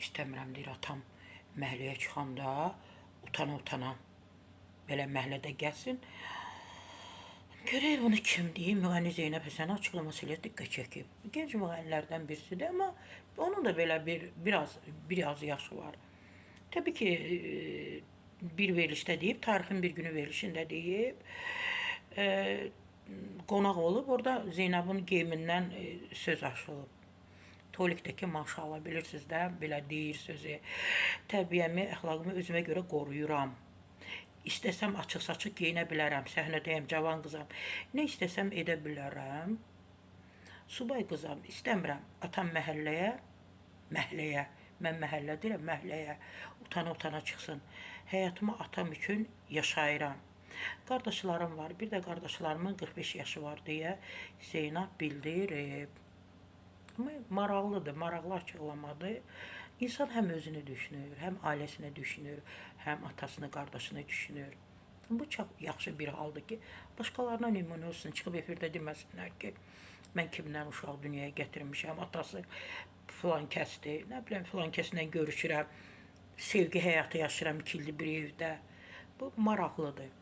İstəmirəm deyir atam məhəlləyə çıxanda utana belə məhəllədə gəlsin. Görək bunu kim deyir? Müğənni Zeynəb Həsəni açıqlaması ilə diqqət çəkib. Gənc müğənnilərdən birisidir, amma onun da belə biraz yaşı var. Təbii ki, bir verilişdə deyib, tarixin bir günü verilişində deyib, qonaq olub, orada Zeynəbin geyimindən söz açılıb. Tolikdəki maşallah bilirsiniz də, belə deyir sözü. Tərbiyəmi, əxlaqımı özümə görə qoruyuram. İstəsəm açıq-saçıq geyinə bilərəm, səhnədəyəm, cavan qızam. Nə istəsəm edə bilərəm. Subay qızam, istəmirəm. Atam məhəlləyə, mən məhəllə deyirəm, məhəlləyə utana çıxsın. Həyatımı atam üçün yaşayıram. Qardaşlarım var, bir də qardaşlarımın 45 yaşı var deyə Zeynəb bildirib. Maraqlıdır, maraqlı açıqlamadır. İnsan həm özünü düşünür, həm ailəsini düşünür, həm atasını, qardaşını düşünür. Bu çox yaxşı bir haldır ki, başqalarına nümunə olsun, çıxıb efirdə deməsinlər ki, mən kimdən uşaq dünyaya gətirmişəm, atası filan kəsdir, nə biləm filan kəslə görüşürəm, sevgi həyatı yaşayıram 2 ildir bir evdə. Bu maraqlıdır.